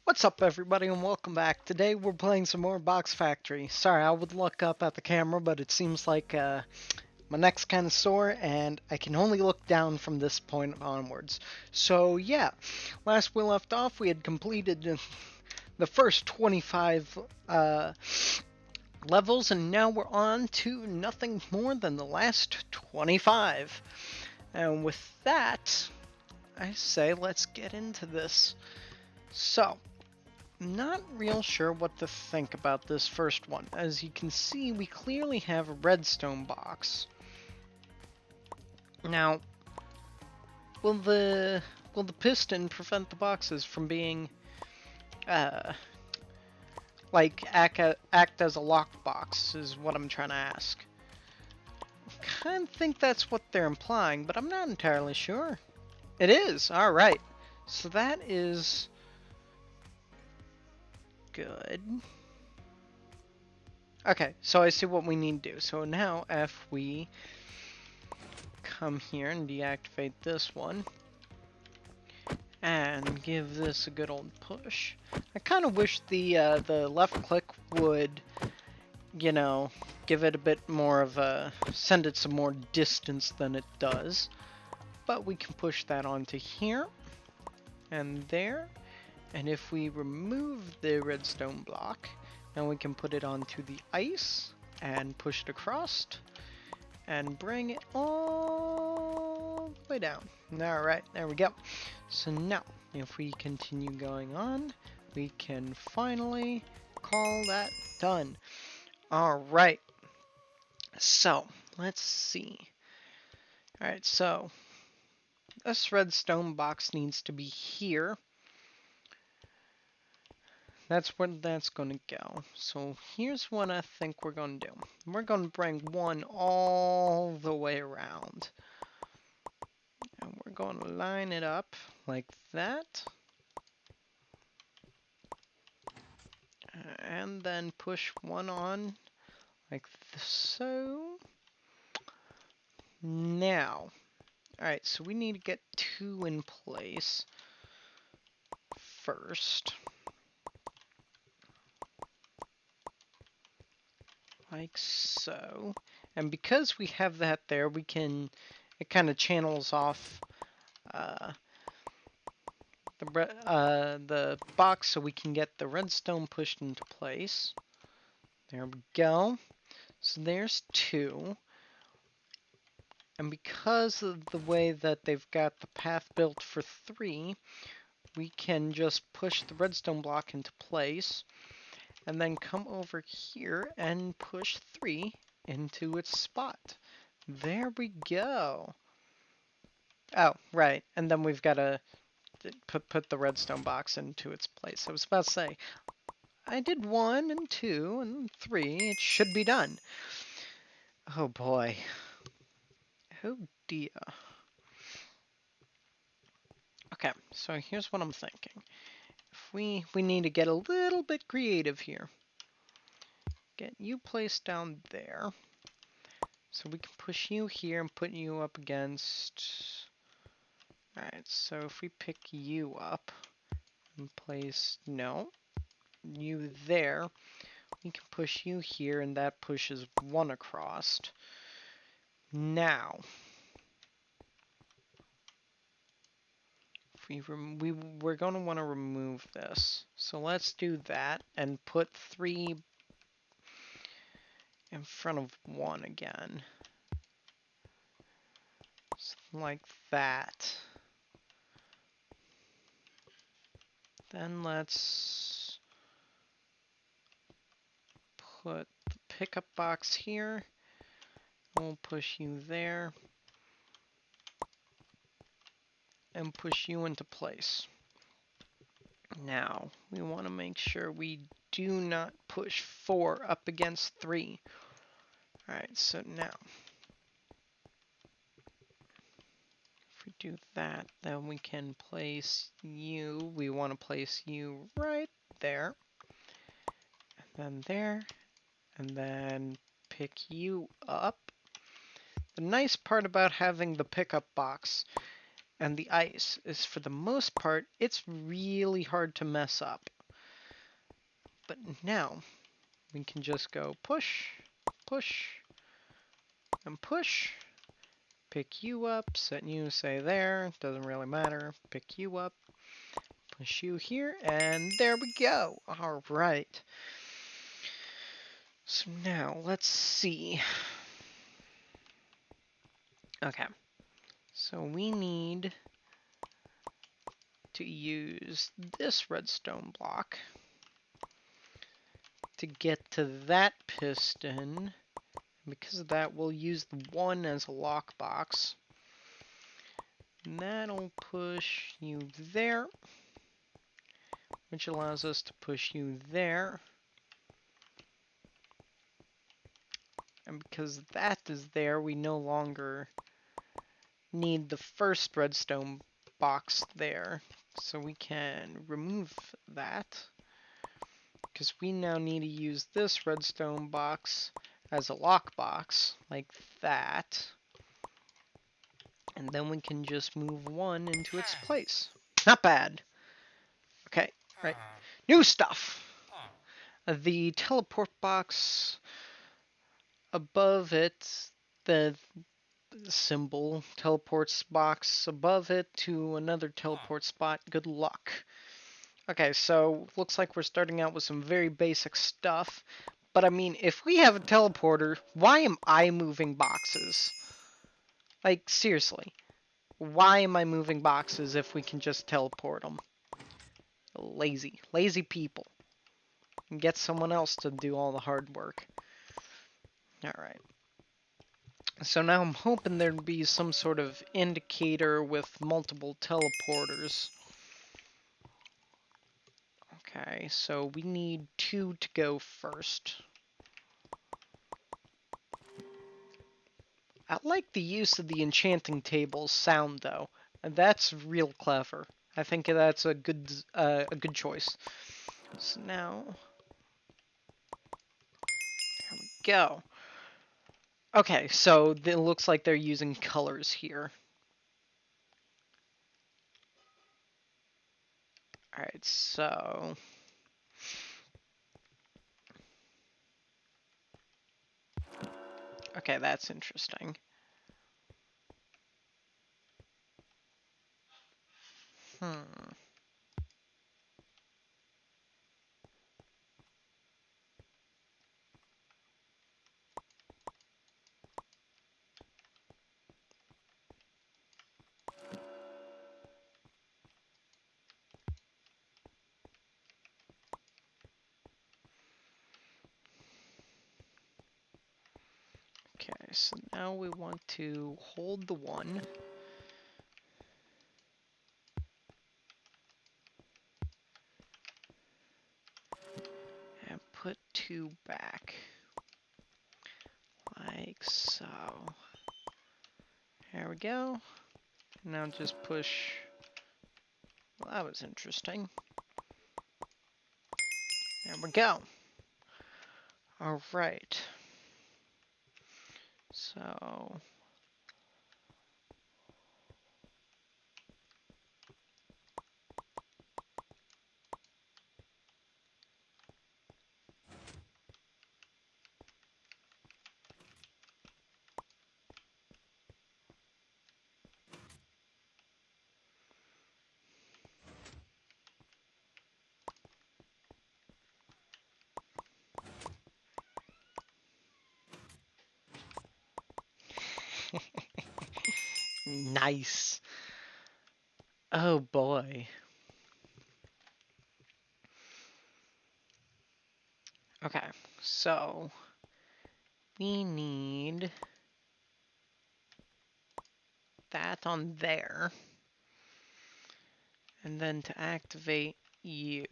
What's up, everybody, and welcome back. Today we're playing some more Box Factory. Sorry, I would look up at the camera, but it seems like my neck's kind of sore, and I can only look down from this point onwards. So yeah, last we left off, we had completed the first 25 levels, and now we're on to nothing more than the last 25. And with that, I say let's get into this. So, not real sure what to think about this first one. As you can see, we clearly have a redstone box. Now, will the piston prevent the boxes from being like act as a lockbox is what I'm trying to ask. I kind of think that's what they're implying, but I'm not entirely sure. It is. All right. So that is good. Okay, so I see what we need to do. So now if we come here and deactivate this one and give this a good old push. I kind of wish the left click would, you know, give it a bit more of a, send it some more distance than it does. But we can push that onto here and there. And if we remove the redstone block, then we can put it onto the ice and push it across and bring it all the way down. Alright, there we go. So now, if we continue going on, we can finally call that done. Alright, so let's see. Alright, so this redstone box needs to be here. That's where that's going to go. So here's what I think we're going to do. We're going to bring one all the way around. And we're going to line it up like that. And then push one on like so. Now, alright, so we need to get two in place first. Like so. And because we have that there, we can, it kind of channels off the box so we can get the redstone pushed into place. There we go. So there's two. And because of the way that they've got the path built for three, we can just push the redstone block into place and then come over here and push three into its spot. There we go. Oh, right. And then we've got to put the redstone box into its place. I was about to say, I did 1 and 2 and 3. It should be done. Oh boy. Oh dear. Okay, so here's what I'm thinking. If we need to get a little bit creative here. Get you placed down there. So we can push you here and put you up against... Alright, so if we pick you up and place... No. You there. We can push you here and that pushes one across. Now... we're going to want to remove this. So let's do that and put 3 in front of 1 again. Something like that. Then let's put the pickup box here. We'll push you there. And push you into place. Now, we want to make sure we do not push 4 up against 3. Alright, so now, if we do that, then we can place you. We want to place you right there. And then there. And then pick you up. The nice part about having the pickup box and the ice is, for the most part, it's really hard to mess up. But now we can just go push, push, and push. Pick you up, set you, say there, doesn't really matter. Pick you up, push you here, and there we go. All right. So now let's see. Okay. So we need to use this redstone block to get to that piston. Because of that, we'll use the 1 as a lockbox. And that'll push you there, which allows us to push you there. And because that is there, we no longer need the first redstone box there. So we can remove that. Because we now need to use this redstone box as a lockbox, like that. And then we can just move 1 into its place. Not bad. Okay, right. New stuff! The teleport box above it, the symbol teleports box above it to another teleport spot. Good luck. Okay, so looks like we're starting out with some very basic stuff. But I mean, if we have a teleporter, why am I moving boxes? Like, seriously. Why am I moving boxes if we can just teleport them? Lazy people. And get someone else to do all the hard work. Alright. So now I'm hoping there'd be some sort of indicator with multiple teleporters. Okay, so we need 2 to go first. I like the use of the enchanting table's sound, though. That's real clever. I think that's a good choice. So now, there we go. Okay, so it looks like they're using colors here. Alright, so... Okay, that's interesting. Okay, so now we want to hold the 1. And put 2 back. Like so. There we go. Now just push. Well, that was interesting. There we go. Alright. So... Nice. Oh boy. Okay, so we need that on there. And then to activate you,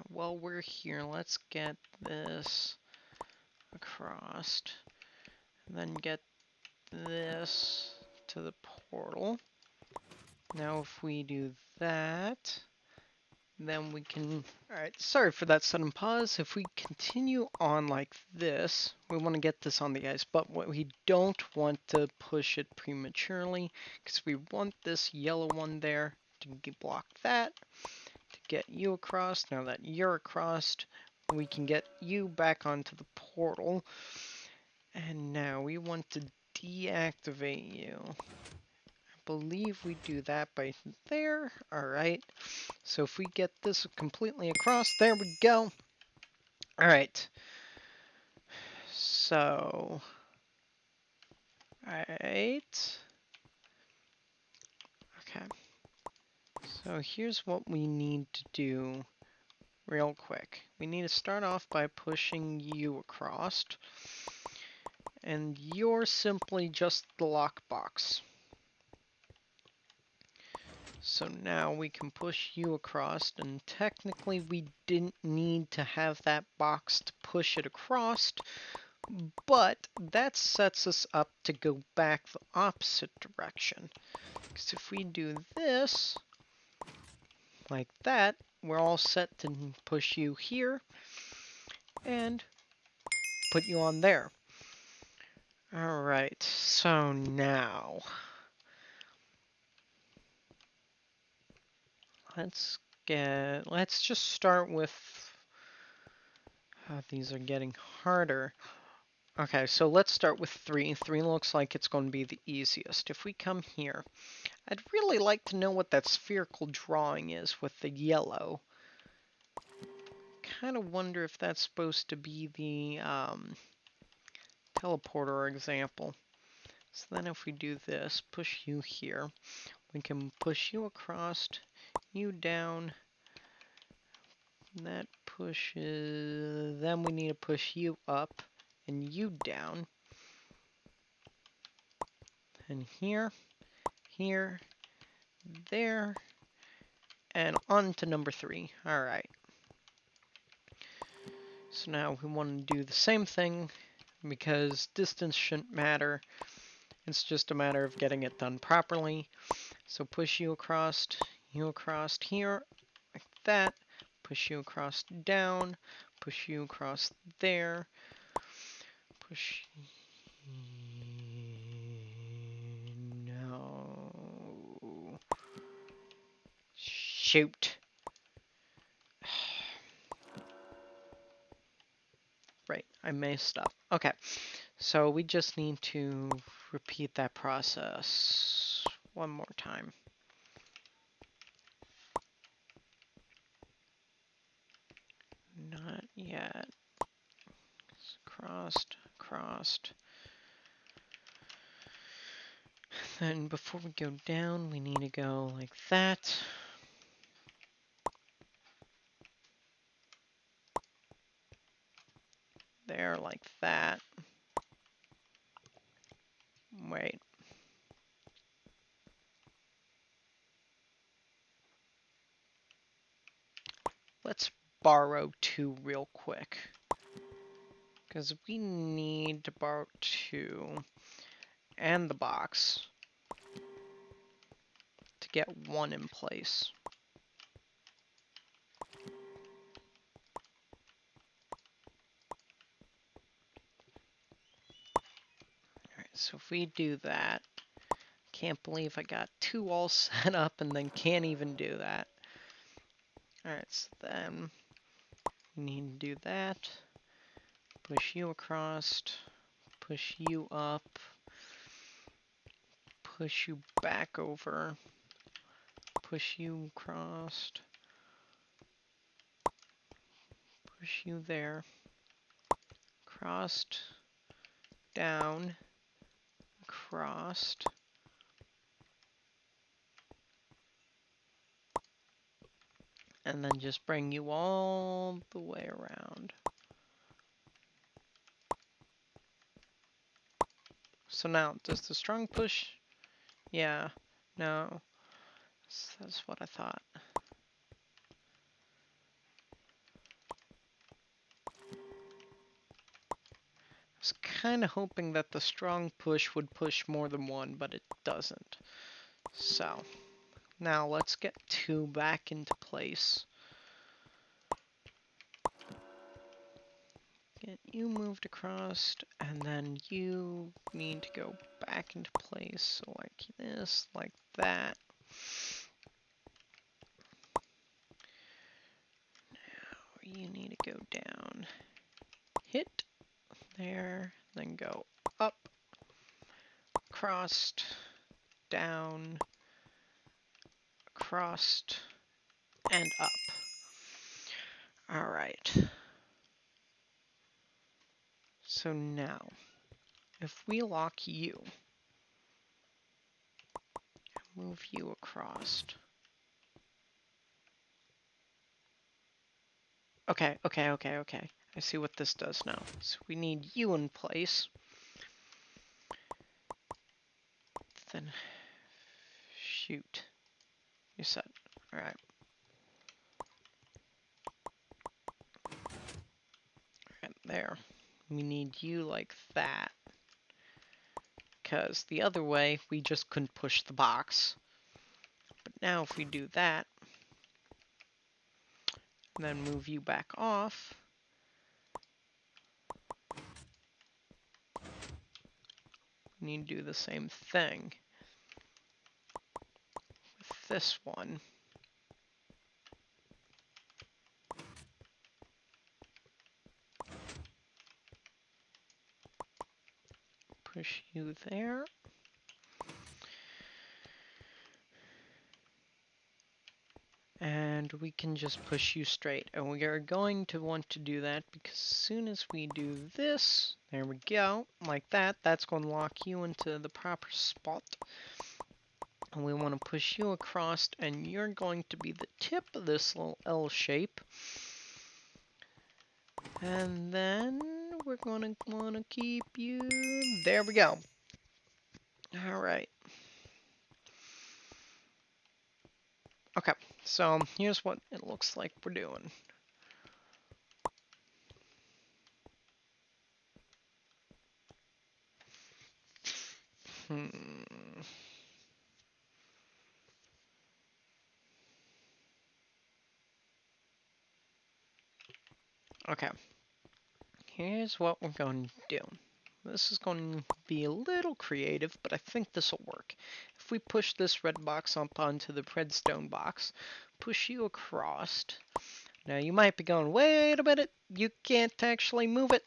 while we're here, let's get this across. And then get this to the portal. Now if we do that, then we can... Alright, sorry for that sudden pause. If we continue on like this, we want to get this on the ice, but we don't want to push it prematurely, because we want this yellow one there to block that, to get you across. Now that you're across, we can get you back onto the portal. And now we want to deactivate you. I believe we do that by there. Alright. So if we get this completely across, there we go. Alright. So... Alright. Okay. So here's what we need to do real quick. We need to start off by pushing you across. And you're simply just the lockbox. So now we can push you across, and technically we didn't need to have that box to push it across, but that sets us up to go back the opposite direction. Because if we do this, like that, we're all set to push you here, and put you on there. Alright, so now... Let's just start with... these are getting harder. Okay, so let's start with 3. 3 looks like it's going to be the easiest. If we come here, I'd really like to know what that spherical drawing is with the yellow. Kind of wonder if that's supposed to be the teleporter example. So then if we do this, push you here, we can push you across, you down, that pushes, then we need to push you up and you down, and here, here, there, and on to number 3. Alright. So now we want to do the same thing, because distance shouldn't matter. It's just a matter of getting it done properly. So push you across here, like that. Push you across down, push you across there, push... No... Shoot. Right, I messed up. Okay, so we just need to repeat that process one more time. Not yet. Crossed, crossed. Then before we go down, we need to go like that. There, like that. Wait. Let's borrow 2 real quick. Because we need to borrow 2 and the box to get 1 in place. Alright, so if we do that, can't believe I got 2 all set up and then can't even do that. Alright, so then we need to do that. Push you across, push you up, push you back over, push you across, push you there, crossed, down, crossed, and then just bring you all the way around. So now, does the strong push? Yeah, no, that's what I thought. I was kind of hoping that the strong push would push more than 1, but it doesn't. So, now let's get 2 back into place. Get you moved across, and then you need to go back into place, so like this, like that. you need to go down. Hit there, then go up, across, down, across, and up. Alright. So now, if we lock you, move you across. Okay. I see what this does now. So we need you in place. Then shoot. You said. Alright. Right there. We need you like that. Because the other way, we just couldn't push the box. But now if we do that, and then move you back off, we need to do the same thing with this one. Push you there. And we can just push you straight. And we are going to want to do that because as soon as we do this, there we go, like that, that's going to lock you into the proper spot. And we want to push you across, and you're going to be the tip of this little L shape. And then we're going to want to keep you, there we go. Alright. Okay, so here's what it looks like we're doing. Okay, here's what we're going to do. This is going to be a little creative, but I think this will work. If we push this red box up onto the redstone box, push you across. Now you might be going, wait a minute, you can't actually move it.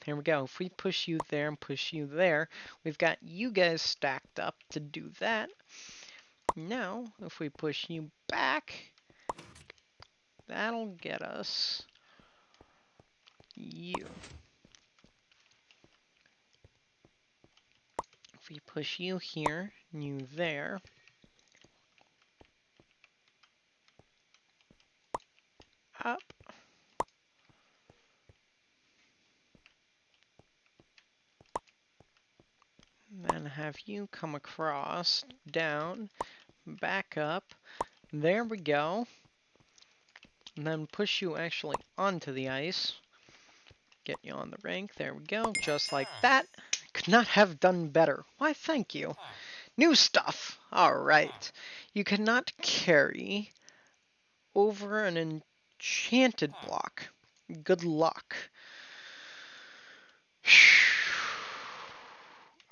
Here we go. If we push you there and push you there, we've got you guys stacked up to do that. Now, if we push you back, that'll get us you. If we push you here, you there, up, then have you come across, down, back up, there we go, and then push you actually onto the ice, get you on the rank, there we go, just like that. Could not have done better. Why, thank you. New stuff! Alright. You cannot carry over an enchanted block. Good luck.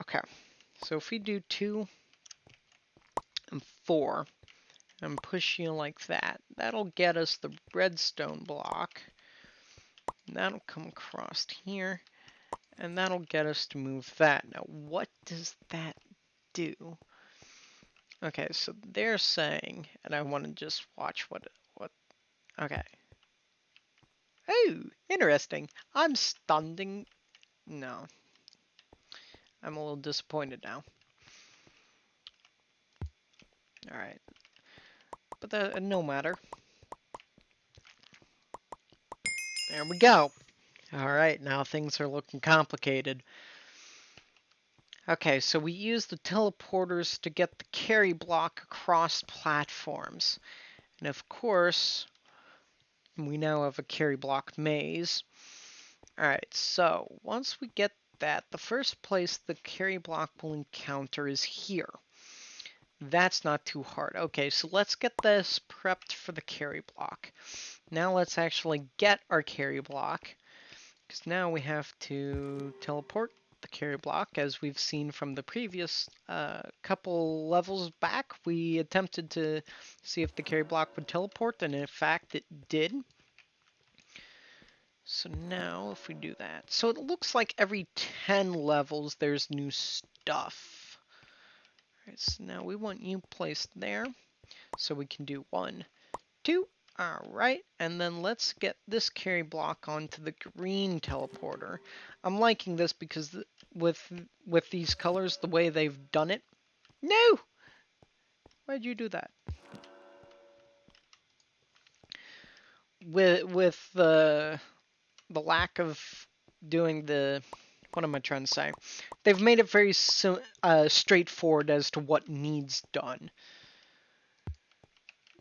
Okay, so if we do 2 and 4 and push you like that, that'll get us the redstone block. That'll come across here, and that'll get us to move that. Now, what does that do? Okay, so they're saying, and I want to just watch what, okay. Oh, interesting. I'm stunned. No. I'm a little disappointed now. Alright. But that, no matter. There we go. Alright, now things are looking complicated. Okay, so we use the teleporters to get the carry block across platforms. And of course, we now have a carry block maze. Alright, so once we get that, the first place the carry block will encounter is here. That's not too hard. Okay, so let's get this prepped for the carry block. Now let's actually get our carry block, because now we have to teleport the carry block. As we've seen from the previous couple levels back, we attempted to see if the carry block would teleport, and in fact it did. So now if we do that, so it looks like every 10 levels there's new stuff. All right, so now we want you placed there, so we can do 1, 2. All right, and then let's get this carry block onto the green teleporter. I'm liking this because with these colors, the way they've done it. No, why'd you do that? With the lack of doing the, what am I trying to say? They've made it very straightforward as to what needs done.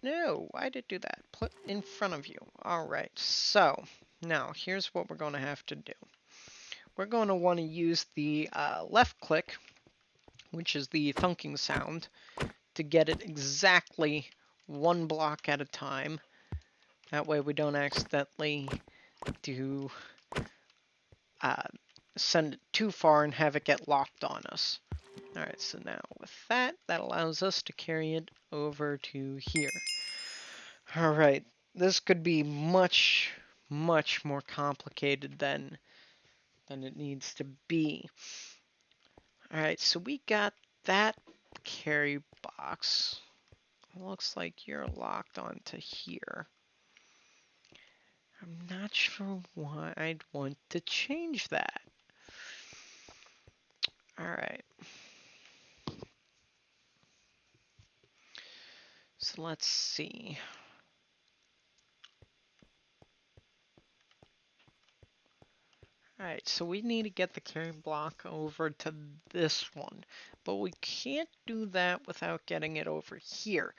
No, why did it do that? Put in front of you. All right, so now here's what we're going to have to do. We're going to want to use the left click, which is the thunking sound, to get it exactly 1 block at a time. That way we don't accidentally do send it too far and have it get locked on us. Alright, so now with that, that allows us to carry it over to here. Alright, this could be much, much more complicated than it needs to be. Alright, so we got that carry box. Looks like you're locked onto here. I'm not sure why I'd want to change that. Alright. So let's see. Alright, so we need to get the carry block over to this one. But we can't do that without getting it over here.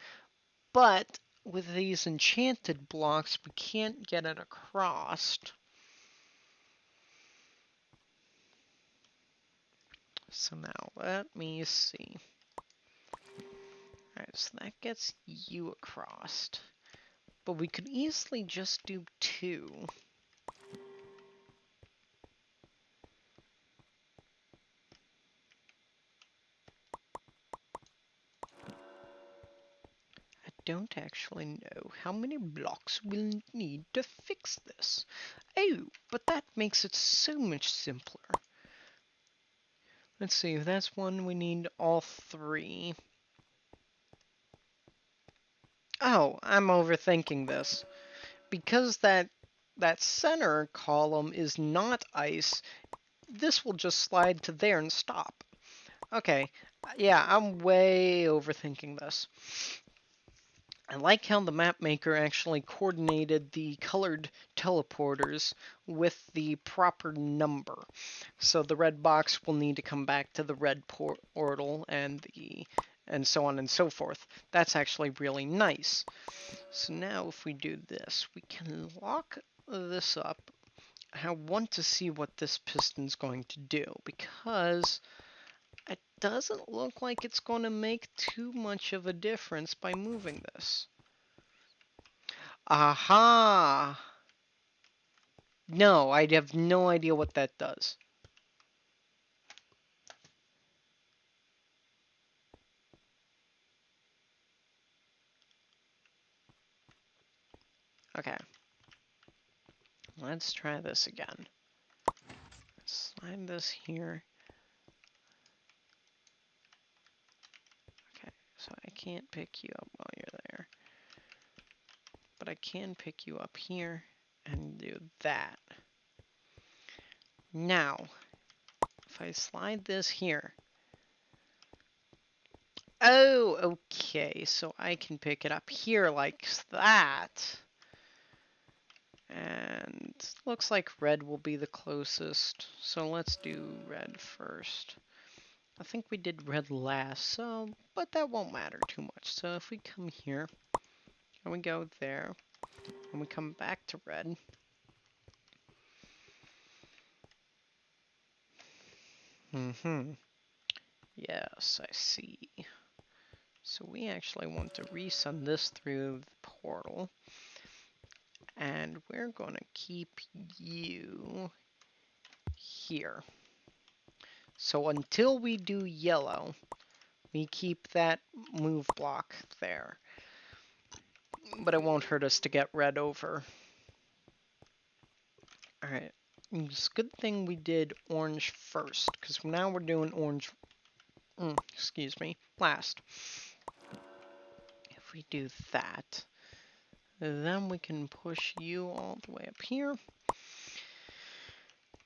But with these enchanted blocks, we can't get it across. So now, let me see. Alright, so that gets you across. But we could easily just do 2. I don't actually know how many blocks we'll need to fix this. Oh, but that makes it so much simpler. Let's see, that's one we need all 3. Oh, I'm overthinking this. Because that center column is not ice, this will just slide to there and stop. Okay, yeah, I'm way overthinking this. I like how the map maker actually coordinated the colored teleporters with the proper number. So the red box will need to come back to the red portal and so on and so forth. That's actually really nice. So now if we do this, we can lock this up. I want to see what this piston's going to do, because it doesn't look like it's going to make too much of a difference by moving this. Aha! No, I have no idea what that does. Okay. Let's try this again. Slide this here. Okay, so I can't pick you up while you're there. But I can pick you up here and do that. Now, if I slide this here. Oh, okay, so I can pick it up here like that. And looks like red will be the closest. So let's do red first. I think we did red last, so, but that won't matter too much. So if we come here, and we go there, and we come back to red. Yes, I see. So we actually want to resend this through the portal. And we're going to keep you here. So until we do yellow, we keep that move block there. But it won't hurt us to get red over. Alright. It's a good thing we did orange first, because now we're doing orange, excuse me, last. If we do that, then we can push you all the way up here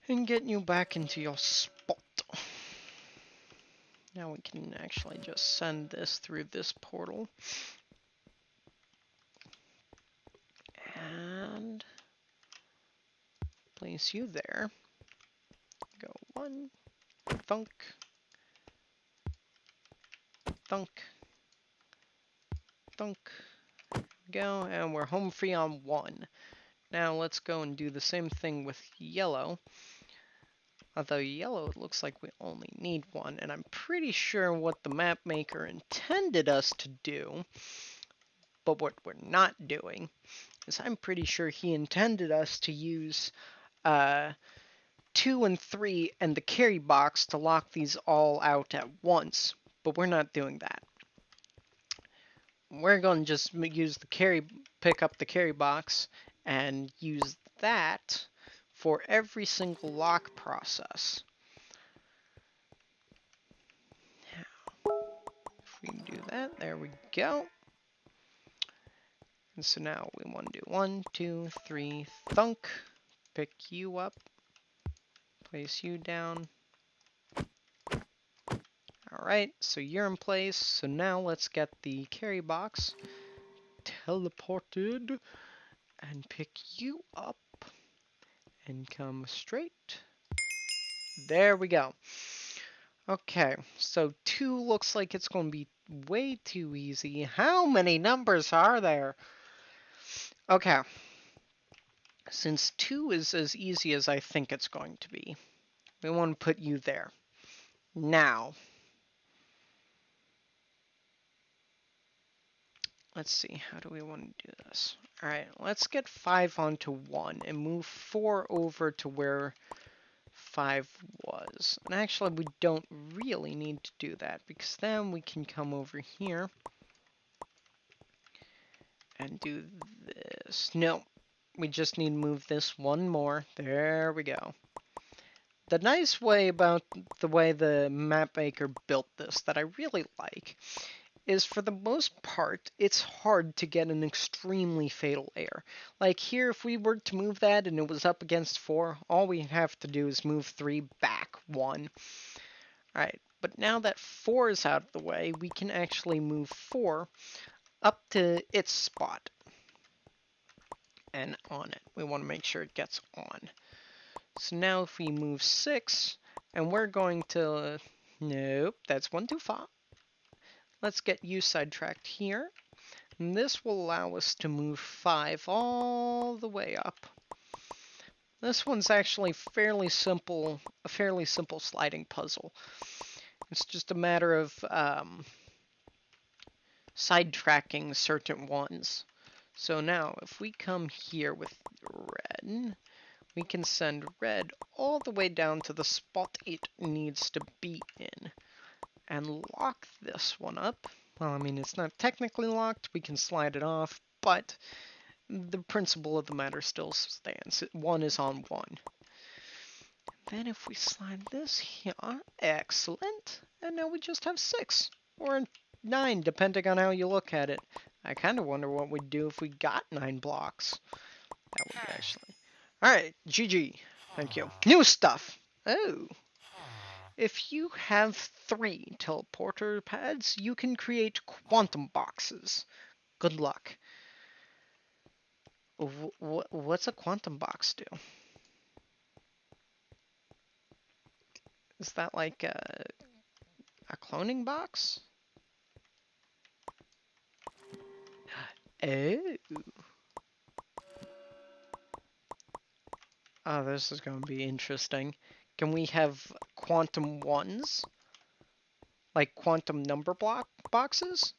and get you back into your spot. Now we can actually just send this through this portal. And place you there. Go 1, thunk, thunk, thunk. Go, and we're home free on 1. Now let's go and do the same thing with yellow. Although yellow, it looks like we only need 1, and I'm pretty sure what the map maker intended us to do, but what we're not doing, is I'm pretty sure he intended us to use 2 and 3 and the carry box to lock these all out at once, but we're not doing that. We're going to just use the pick up the carry box and use that for every single lock process. Now, if we can do that, there we go. And so now we want to do 1, 2, 3, thunk, pick you up, place you down. Alright, so you're in place, so now let's get the carry box teleported and pick you up and come straight. There we go. Okay, so 2 looks like it's going to be way too easy. How many numbers are there? Okay. Since 2 is as easy as I think it's going to be, we want to put you there. Now, let's see, how do we want to do this? Alright, let's get 5 onto 1 and move 4 over to where 5 was. And actually, we don't really need to do that, because then we can come over here and do this. No, we just need to move this 1 more. There we go. The nice way about the way the map maker built this that I really like is, for the most part, it's hard to get an extremely fatal error. Like here, if we were to move that and it was up against 4, all we have to do is move 3 back 1. Alright, but now that 4 is out of the way, we can actually move 4 up to its spot and on it. We want to make sure it gets on. So now if we move 6, and we're going to... Nope, that's 1 too far. Let's get you sidetracked here. And this will allow us to move 5 all the way up. This one's actually a fairly simple sliding puzzle. It's just a matter of sidetracking certain ones. So now, if we come here with red, we can send red all the way down to the spot it needs to be in. And lock this one up. Well, I mean, it's not technically locked. We can slide it off, but the principle of the matter still stands. 1 is on 1. Then if we slide this here, excellent. And now we just have 6. Or 9, depending on how you look at it. I kind of wonder what we'd do if we got 9 blocks. That would be actually... Alright, GG. Thank you. New stuff! Oh. If you have 3 teleporter pads, you can create quantum boxes. Good luck. What's a quantum box do? Is that like a cloning box? Oh. Oh, this is going to be interesting. Can we have quantum ones? Like quantum number boxes?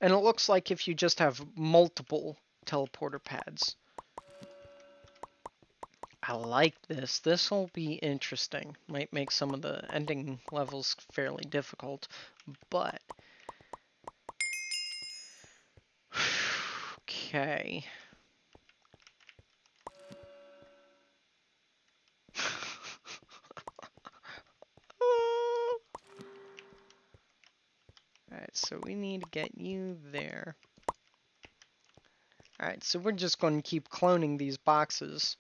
And it looks like if you just have multiple teleporter pads. I like this. This will be interesting. Might make some of the ending levels fairly difficult, but... Okay. Alright, so we need to get you there. Alright, so we're just going to keep cloning these boxes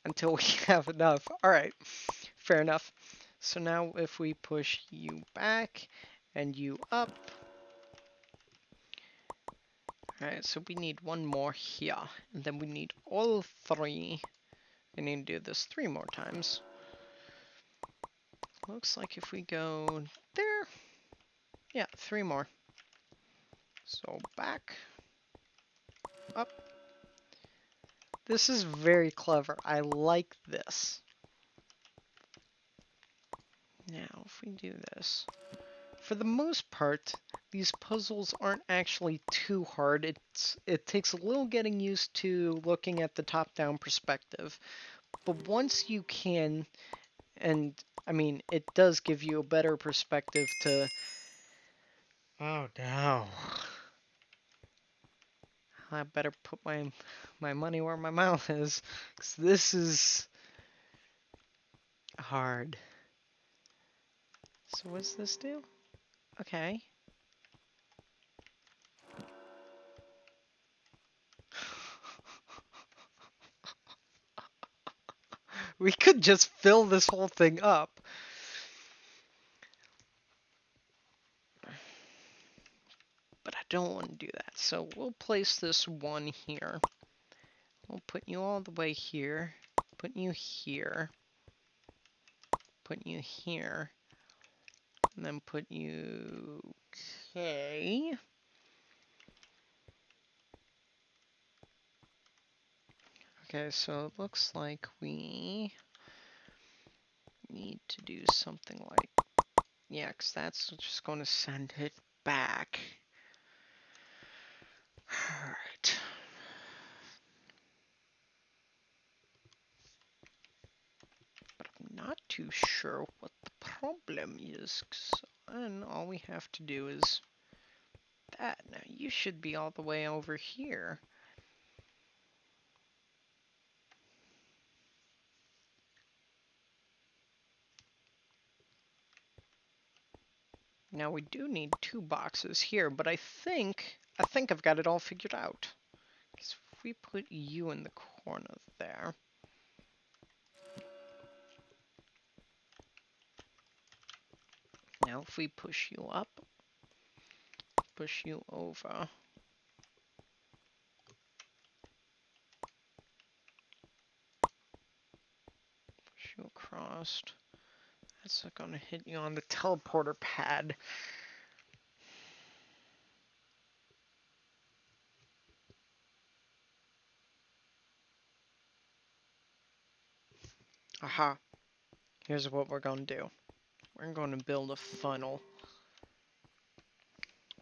until we have enough. Alright, fair enough. So now if we push you back and you up. Alright, so we need one more here. And then we need all three. We need to do this 3 more times. Looks like if we go there. Yeah, 3 more. So back. Up. This is very clever. I like this. Now, if we do this, for the most part, these puzzles aren't actually too hard. It takes a little getting used to looking at the top-down perspective. But once you can, and I mean, it does give you a better perspective to... Oh, no. I better put my money where my mouth is, because this is hard. So what's this do? Okay. We could just fill this whole thing up. But I don't want to do that. So we'll place this one here. We'll put you all the way here. Put you here. Put you here. And then put you... Okay. Okay, so it looks like we need to do something like... Yeah, because that's just going to send it back. Alright. But I'm not too sure what the problem is. And all we have to do is that. Now you should be all the way over here. Now we do need 2 boxes here, but I think I've got it all figured out. Because if we put you in the corner there. Now if we push you up, push you over. Push you across. That's gonna hit you on the teleporter pad. Aha. Here's what we're gonna do. We're gonna build a funnel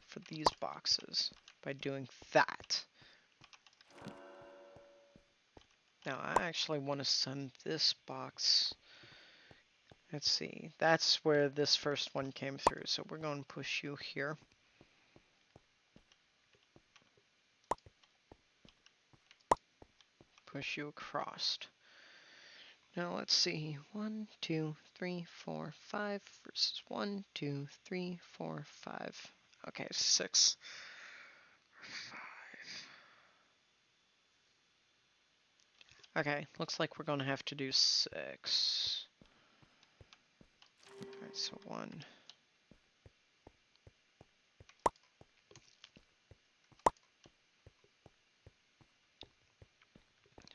for these boxes by doing that. Now I actually want to send this box. Let's see. That's where this first one came through. So we're going to push you here. Push you across. Now let's see. 1, 2, 3, 4, 5 versus 1, 2, 3, 4, 5. Okay, 6. 5. Okay, looks like we're going to have to do 6. Alright, so 1.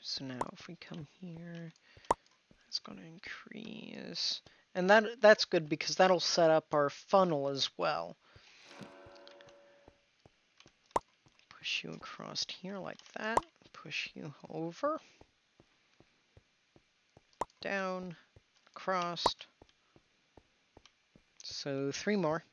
So now if we come here, it's going to increase. And that's good because that'll set up our funnel as well. Push you across here like that. Push you over. Down. Across. So 3 more.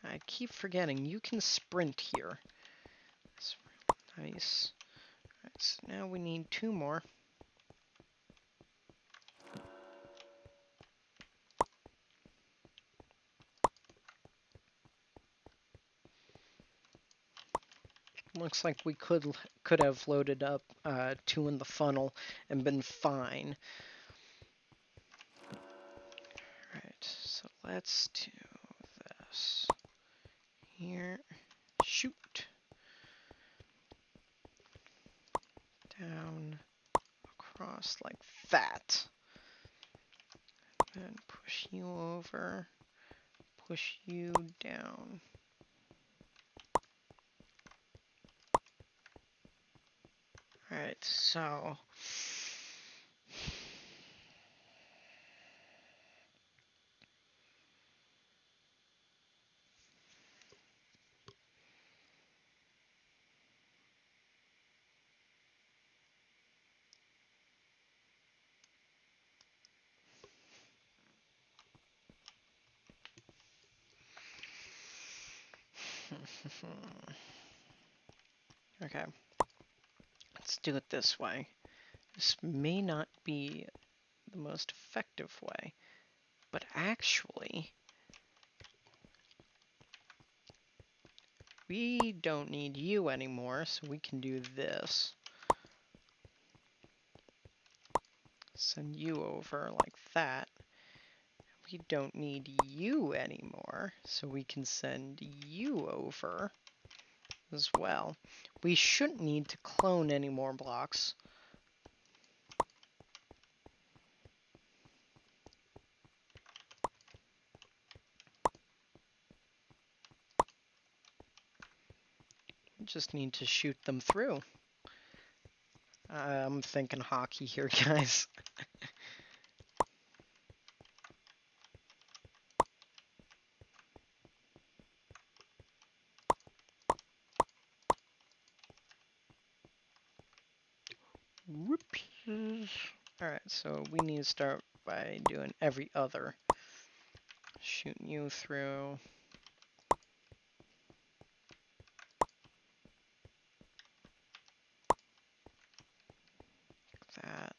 I keep forgetting, you can sprint here. That's nice. Alright, so now we need 2 more. Looks like we could have loaded up 2 in the funnel and been fine. Alright, so let's do this. Here. Shoot. Down. Across like that. Then push you over. Push you down. Alright, so... Okay, let's do it this way. This may not be the most effective way, but actually, we don't need you anymore, so we can do this. Send you over like that. We don't need you anymore, so we can send you over as well. We shouldn't need to clone any more blocks. We just need to shoot them through. I'm thinking hockey here, guys. Whoops. Alright, so we need to start by doing every other. Shooting you through. That.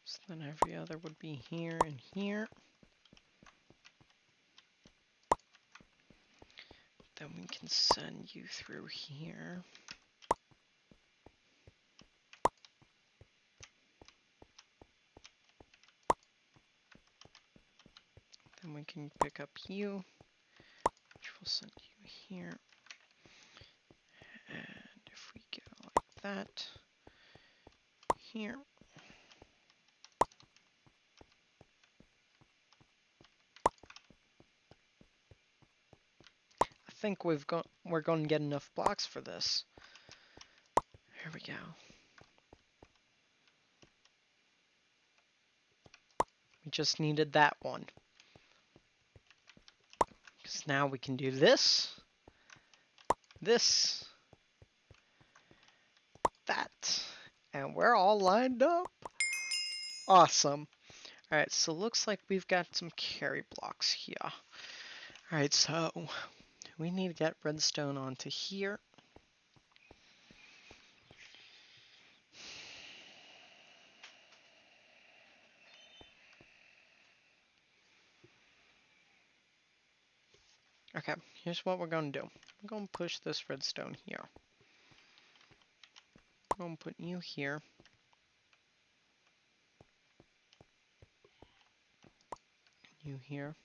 So then every other would be here and here. Then we can send you through here. Then we can pick up you, which will send you here. And if we go like that, here. I think we're going to get enough blocks for this. Here we go. We just needed that one. Because now we can do this, this, that, and we're all lined up. Awesome. Alright, so looks like we've got some carry blocks here. Alright, so we need to get redstone onto here. Okay, here's what we're going to do. I'm going to push this redstone here. I'm going to put you here. You here.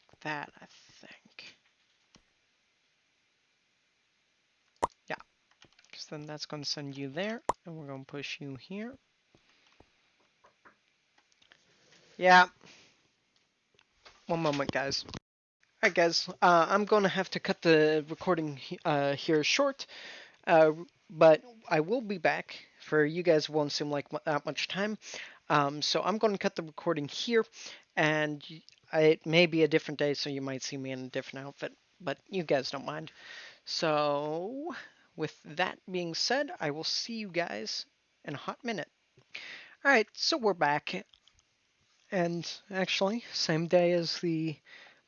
Like that, I think. Yeah, because then that's going to send you there, and we're going to push you here. Yeah. One moment, guys. Alright, guys, I'm going to have to cut the recording here short, but I will be back. For you guys, it won't seem like that much time. So I'm going to cut the recording here, and it may be a different day, so you might see me in a different outfit, but you guys don't mind. So, with that being said, I will see you guys in a hot minute. Alright, so we're back, and actually, same day as the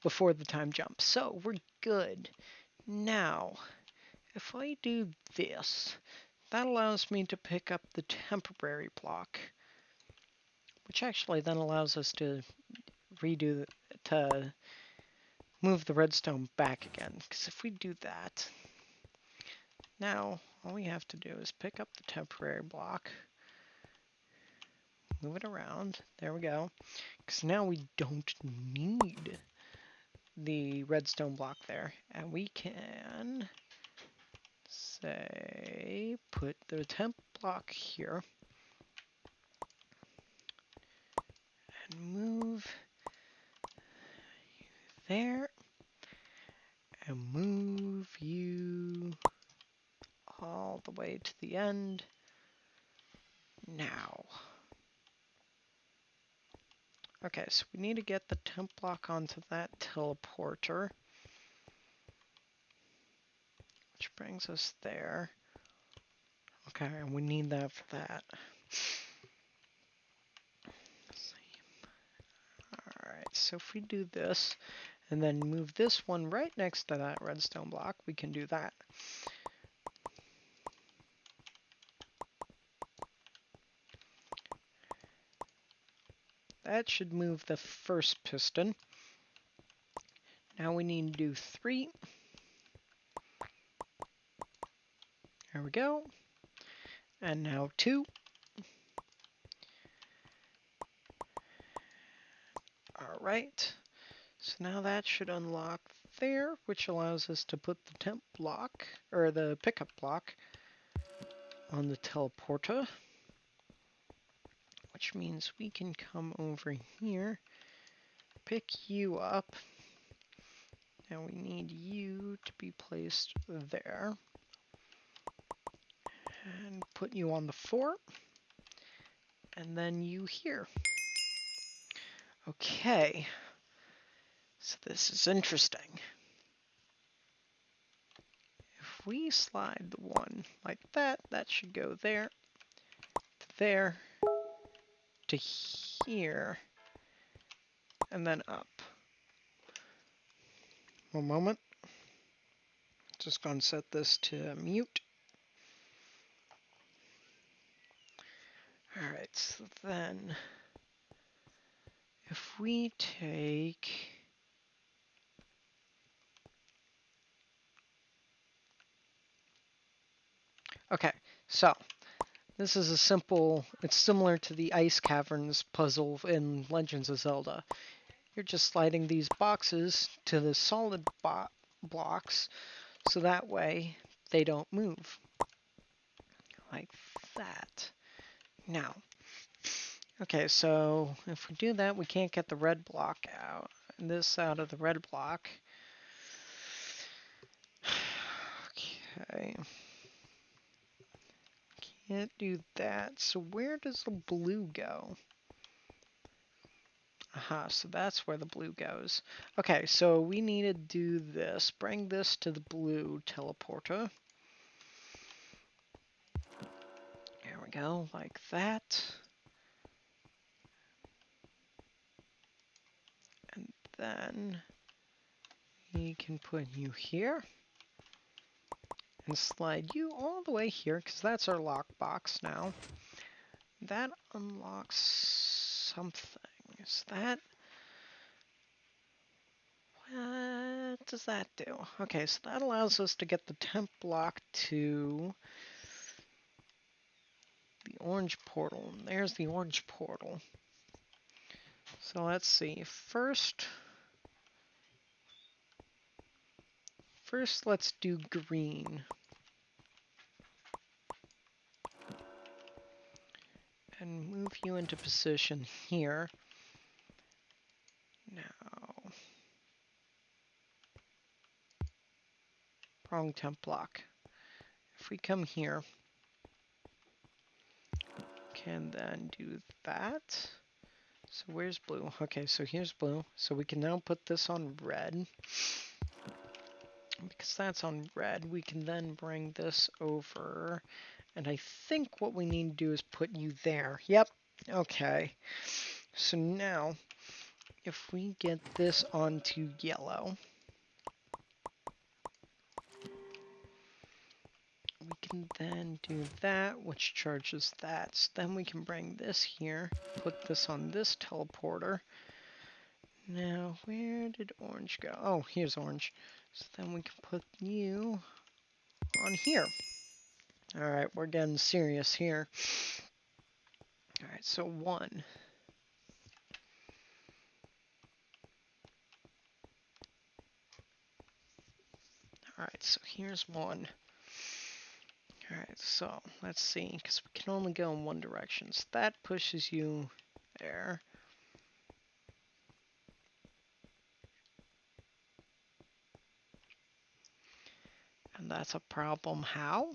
before the time jump, so we're good. Now, if I do this, that allows me to pick up the temporary block, which actually then allows us to to move the redstone back again. Because if we do that, now all we have to do is pick up the temporary block, move it around. There we go. Because now we don't need the redstone block there. And we can say put the temp block here and move there and move you all the way to the end. Now. Okay, so we need to get the temp block onto that teleporter, which brings us there. Okay, and we need that for that. Alright, so if we do this, and then move this one right next to that redstone block, we can do that. That should move the first piston. Now we need to do 3. There we go. And now 2. Alright. So now that should unlock there, which allows us to put the temp block, or the pickup block, on the teleporter. Which means we can come over here, pick you up. Now we need you to be placed there. And put you on the 4. And then you here. Okay. So this is interesting. If we slide the one like that, that should go there, to there, to here, and then up. One moment. Just gonna set this to mute. Alright, so then if we take okay, so this is a simple, it's similar to the ice caverns puzzle in Legends of Zelda. You're just sliding these boxes to the solid blocks so that way they don't move. Like that. Now, okay, so if we do that, we can't get the red block out. This out of the red block. Okay. Can't do that. So where does the blue go? Aha, so that's where the blue goes. Okay, so we need to do this. Bring this to the blue teleporter. There we go, like that. And then we can put you here. And slide you all the way here, because that's our lockbox now. That unlocks something. Is that... What does that do? Okay, so that allows us to get the temp block to the orange portal. And there's the orange portal. So let's see. First let's do green. And move you into position here. Now, wrong temp block. If we come here, can then do that. So where's blue? Okay, so here's blue. So we can now put this on red. Because that's on red, we can then bring this over. And I think what we need to do is put you there. Yep. Okay. So now, if we get this onto yellow, we then do that, which charges that. So then we can bring this here, put this on this teleporter. Now, where did orange go? Oh, here's orange. So then we can put you on here. Alright, we're getting serious here. Alright, so 1. Alright, so here's 1. Alright, so let's see, because we can only go in one direction. So that pushes you there. And that's a problem. How?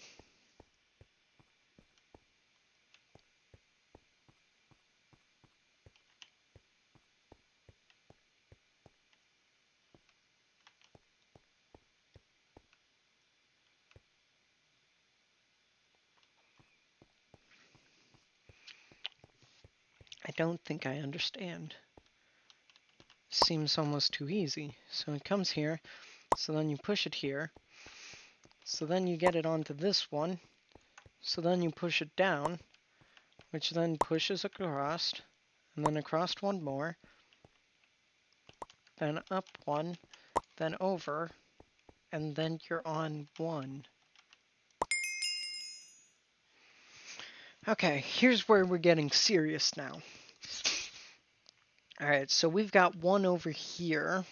I don't think I understand. Seems almost too easy. So it comes here, so then you push it here, so then you get it onto this one, so then you push it down, which then pushes across, and then across one more, then up one, then over, and then you're on 1. Okay, here's where we're getting serious now. Alright, so we've got 1 over here,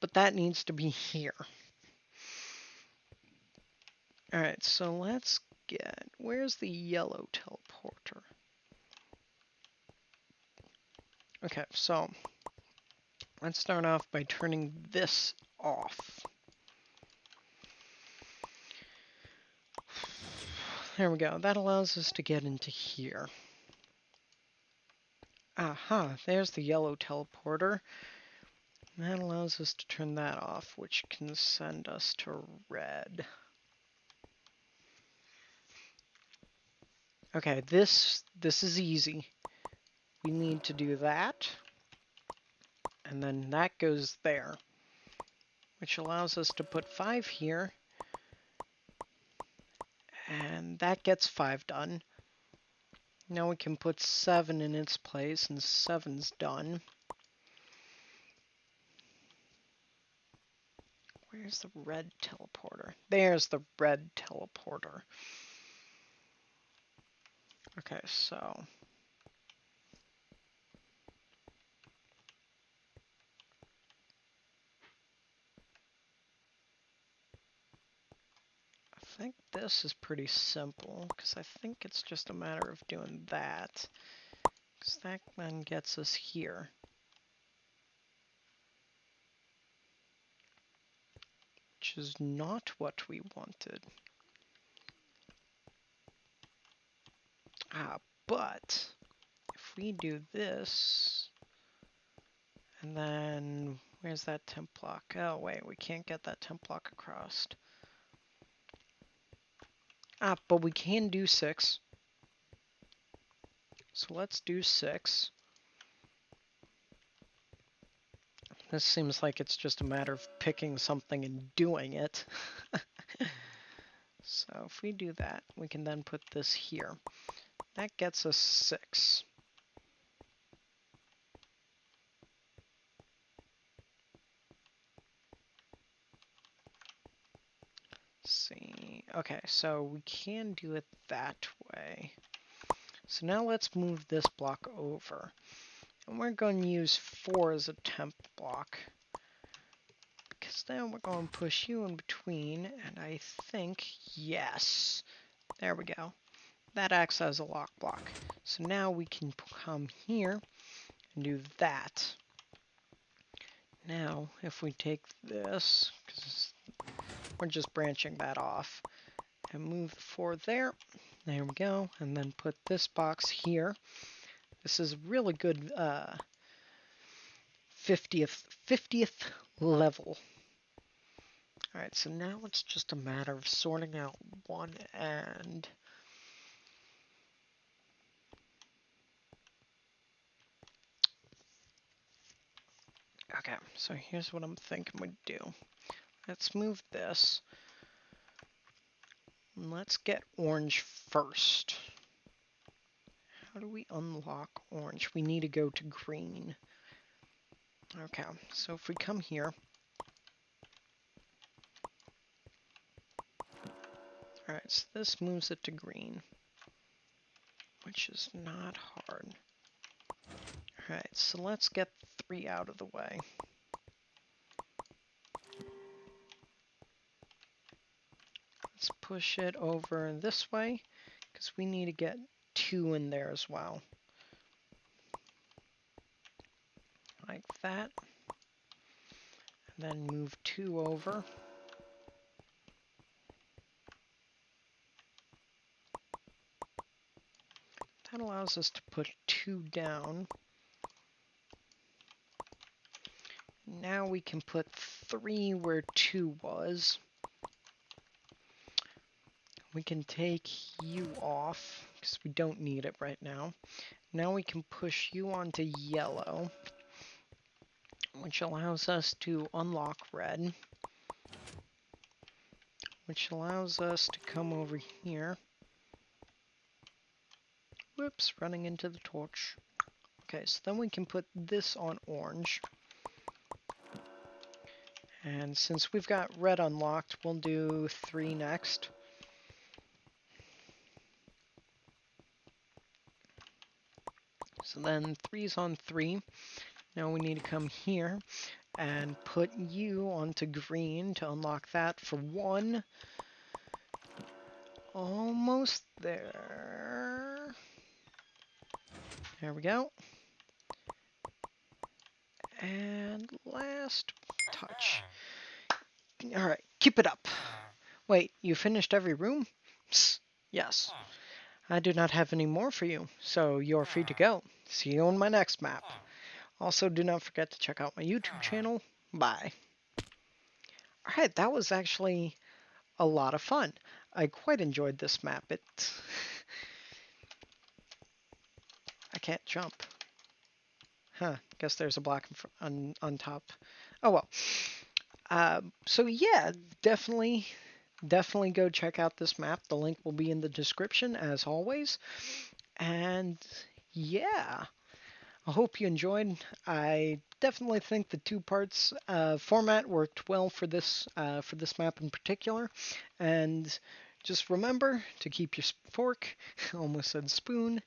but that needs to be here. Alright, so let's get... Where's the yellow teleporter? Okay, so let's start off by turning this off. There we go. That allows us to get into here. Aha, there's the yellow teleporter. That allows us to turn that off, which can send us to red. Okay, this is easy. We need to do that. And then that goes there, which allows us to put 5 here. And that gets 5 done. Now we can put 7 in its place, and 7's done. Where's the red teleporter? There's the red teleporter. Okay, so... I think this is pretty simple, because I think it's just a matter of doing that. Because that then gets us here. Which is not what we wanted. But if we do this, and then where's that temp block? Oh wait, we can't get that temp block across. But we can do 6. So let's do 6. This seems like it's just a matter of picking something and doing it. So if we do that, we can then put this here. That gets us 6. See, okay, so we can do it that way. So now let's move this block over. And we're going to use 4 as a temp block. Because then we're going to push you in between, and I think, yes, there we go. That acts as a lock block. So now we can come here and do that. Now, if we take this, because we're just branching that off, and move the 4 there. There we go. And then put this box here. This is really good 50th level. Alright, so now it's just a matter of sorting out one end. Okay, so here's what I'm thinking we'd do. Let's move this. Let's get orange first. How do we unlock orange? We need to go to green. Okay, so if we come here. Alright, so this moves it to green, which is not hard. Alright, so let's get 3 out of the way. Let's push it over this way, because we need to get 2 in there as well. Like that. And then move 2 over. That allows us to put 2 down. Now we can put 3 where 2 was. We can take you off, because we don't need it right now. Now we can push you onto yellow, which allows us to unlock red, which allows us to come over here. Whoops, running into the torch. Okay, so then we can put this on orange. And since we've got red unlocked, we'll do 3 next. So then 3's on 3. Now we need to come here and put you onto green to unlock that for 1. Almost there. There we go. And last touch. Alright, keep it up. Wait, you finished every room? Psst, yes. I do not have any more for you, so you're free to go. See you on my next map. Also, do not forget to check out my YouTube channel. Bye. Alright, that was actually a lot of fun. I quite enjoyed this map. I can't jump. Huh, guess there's a block on top. Oh well. So yeah, definitely go check out this map. The link will be in the description as always. And yeah, I hope you enjoyed. I definitely think the 2 parts format worked well for this map in particular. And just remember to keep your fork, almost said spoon,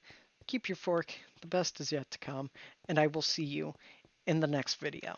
keep your fork, the best is yet to come, and I will see you in the next video.